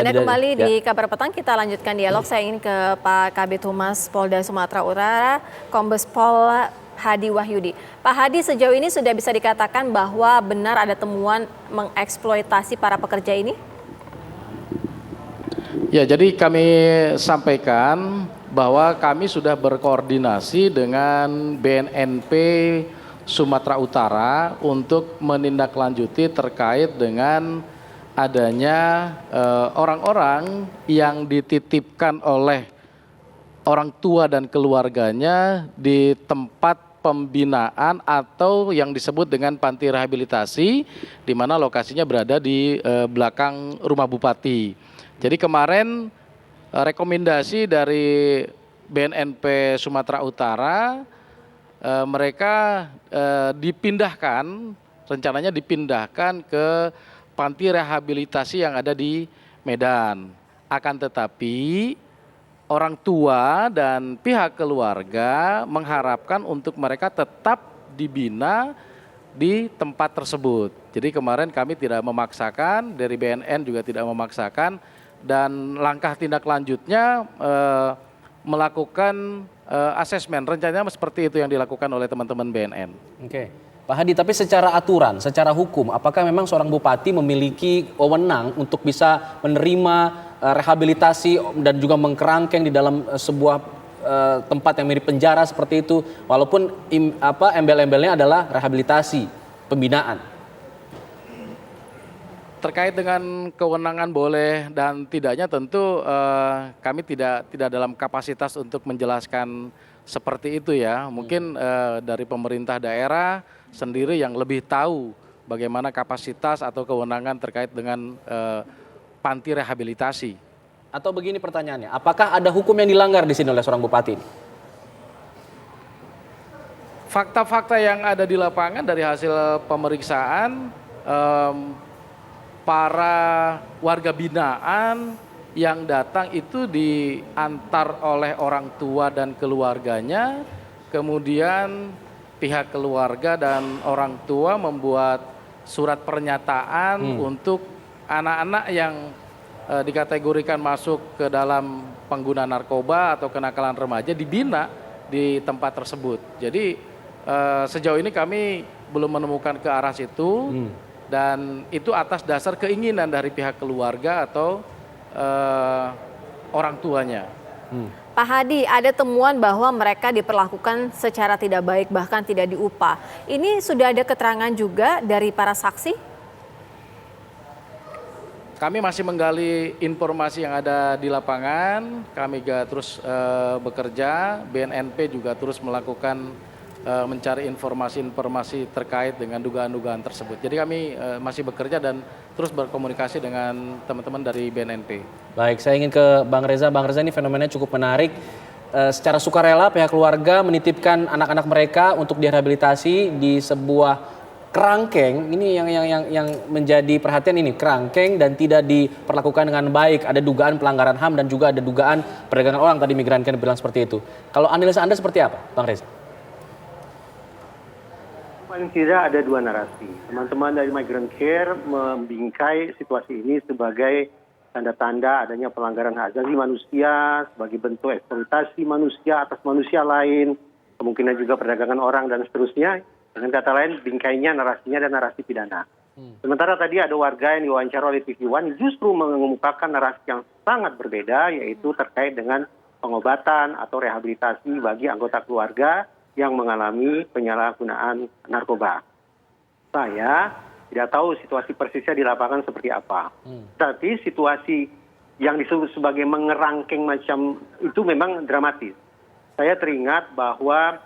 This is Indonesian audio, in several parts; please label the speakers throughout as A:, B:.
A: Anda kembali
B: ya.
A: di Kabar Petang, kita lanjutkan dialog. Saya ingin ke Pak Kabid Humas Polda Sumatera Utara, Kombes Pol Hadi Wahyudi. Pak Hadi, sejauh ini sudah bisa dikatakan bahwa benar ada temuan mengeksploitasi para pekerja ini?
C: Ya, jadi kami sampaikan bahwa kami sudah berkoordinasi dengan BNNP Sumatera Utara untuk menindaklanjuti terkait dengan adanya orang-orang yang dititipkan oleh orang tua dan keluarganya di tempat pembinaan atau yang disebut dengan panti rehabilitasi, di mana lokasinya berada di belakang rumah bupati. Jadi kemarin rekomendasi dari BNNP Sumatera Utara, mereka dipindahkan, rencananya dipindahkan ke panti rehabilitasi yang ada di Medan. Akan tetapi orang tua dan pihak keluarga mengharapkan untuk mereka tetap dibina di tempat tersebut. Jadi kemarin kami tidak memaksakan, dari BNN juga tidak memaksakan, dan langkah tindak lanjutnya melakukan asesmen. Rencananya seperti itu yang dilakukan oleh teman-teman BNN.
B: Oke. Pak Hadi, tapi secara aturan, secara hukum, apakah memang seorang bupati memiliki wewenang untuk bisa menerima rehabilitasi dan juga mengkerangkeng di dalam sebuah tempat yang mirip penjara seperti itu, walaupun embel-embelnya adalah rehabilitasi, pembinaan?
C: Terkait dengan kewenangan boleh dan tidaknya, tentu kami tidak dalam kapasitas untuk menjelaskan seperti itu ya. Mungkin dari pemerintah daerah sendiri yang lebih tahu bagaimana kapasitas atau kewenangan terkait dengan panti rehabilitasi.
B: Atau begini pertanyaannya, apakah ada hukum yang dilanggar di sini oleh seorang bupati ini?
C: Fakta-fakta yang ada di lapangan dari hasil pemeriksaan, para warga binaan yang datang itu diantar oleh orang tua dan keluarganya, kemudian pihak keluarga dan orang tua membuat surat pernyataan untuk anak-anak yang dikategorikan masuk ke dalam pengguna narkoba atau kenakalan remaja dibina di tempat tersebut. Jadi sejauh ini kami belum menemukan ke arah situ, dan itu atas dasar keinginan dari pihak keluarga atau orang tuanya.
A: Pak Hadi, ada temuan bahwa mereka diperlakukan secara tidak baik, bahkan tidak diupah. Ini sudah ada keterangan juga dari para saksi?
C: Kami masih menggali informasi yang ada di lapangan, kami juga terus bekerja, BNNP juga terus melakukan mencari informasi-informasi terkait dengan dugaan-dugaan tersebut. Jadi kami masih bekerja dan terus berkomunikasi dengan teman-teman dari BNNP.
B: Baik, saya ingin ke Bang Reza. Bang Reza, ini fenomenanya cukup menarik. Secara sukarela pihak keluarga menitipkan anak-anak mereka untuk direhabilitasi di sebuah kerangkeng. Ini yang menjadi perhatian, ini kerangkeng dan tidak diperlakukan dengan baik. Ada dugaan pelanggaran HAM dan juga ada dugaan perdagangan orang, tadi Migran Care bilang seperti itu. Kalau analisa Anda seperti apa, Bang Reza?
D: Paling tidak ada dua narasi. Teman-teman dari Migrant Care membingkai situasi ini sebagai tanda-tanda adanya pelanggaran hak asasi manusia, sebagai bentuk eksploitasi manusia atas manusia lain, kemungkinan juga perdagangan orang dan seterusnya. Dengan kata lain, bingkainya narasinya dan narasi pidana. Sementara tadi ada warga yang diwawancara oleh TV One justru mengemukakan narasi yang sangat berbeda, yaitu terkait dengan pengobatan atau rehabilitasi bagi anggota keluarga yang mengalami penyalahgunaan narkoba. Saya tidak tahu situasi persisnya di lapangan seperti apa. Tapi situasi yang disebut sebagai mengerangkeng macam itu memang dramatis. Saya teringat bahwa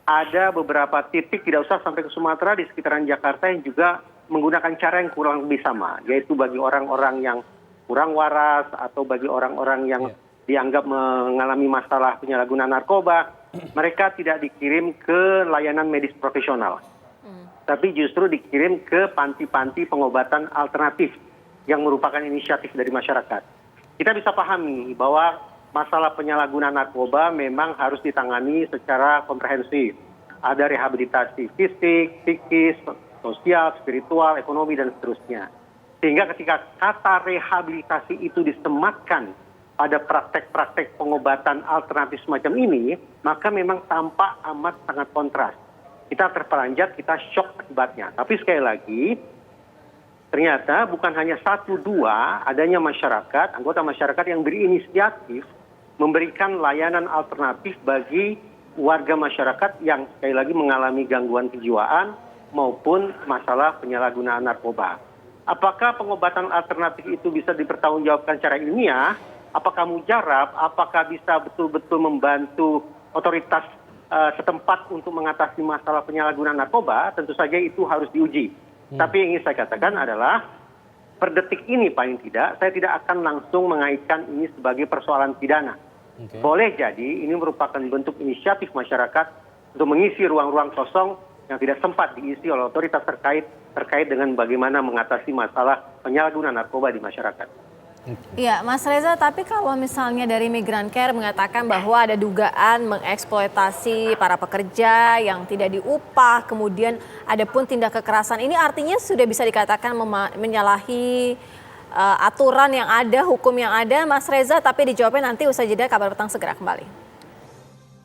D: ada beberapa titik, tidak usah sampai ke Sumatera, di sekitaran Jakarta yang juga menggunakan cara yang kurang lebih sama, yaitu bagi orang-orang yang kurang waras atau bagi orang-orang yang dianggap mengalami masalah penyalahgunaan narkoba, mereka tidak dikirim ke layanan medis profesional, tapi justru dikirim ke panti-panti pengobatan alternatif yang merupakan inisiatif dari masyarakat. Kita bisa pahami bahwa masalah penyalahgunaan narkoba memang harus ditangani secara komprehensif. Ada rehabilitasi fisik, psikis, sosial, spiritual, ekonomi, dan seterusnya. Sehingga ketika kata rehabilitasi itu disematkan pada praktek-praktek pengobatan alternatif semacam ini, maka memang tampak amat sangat kontras. Kita terperanjat, kita shock akibatnya. Tapi sekali lagi, ternyata bukan hanya 1-2 adanya masyarakat, anggota masyarakat yang berinisiatif memberikan layanan alternatif bagi warga masyarakat yang sekali lagi mengalami gangguan kejiwaan maupun masalah penyalahgunaan narkoba. Apakah pengobatan alternatif itu bisa dipertanggungjawabkan secara ilmiah? Apakah mujarab? Apakah bisa betul-betul membantu otoritas setempat untuk mengatasi masalah penyalahgunaan narkoba? Tentu saja itu harus diuji. Tapi yang ingin saya katakan adalah per detik ini paling tidak, saya tidak akan langsung mengaitkan ini sebagai persoalan pidana. Boleh jadi ini merupakan bentuk inisiatif masyarakat untuk mengisi ruang-ruang kosong yang tidak sempat diisi oleh otoritas terkait dengan bagaimana mengatasi masalah penyalahgunaan narkoba di masyarakat.
A: Iya, Mas Reza, tapi kalau misalnya dari Migrancare mengatakan bahwa ada dugaan mengeksploitasi para pekerja yang tidak diupah, kemudian ada pun tindak kekerasan, ini artinya sudah bisa dikatakan menyalahi aturan yang ada, hukum yang ada, Mas Reza, tapi dijawabnya nanti usai jeda. Kabar Petang segera kembali.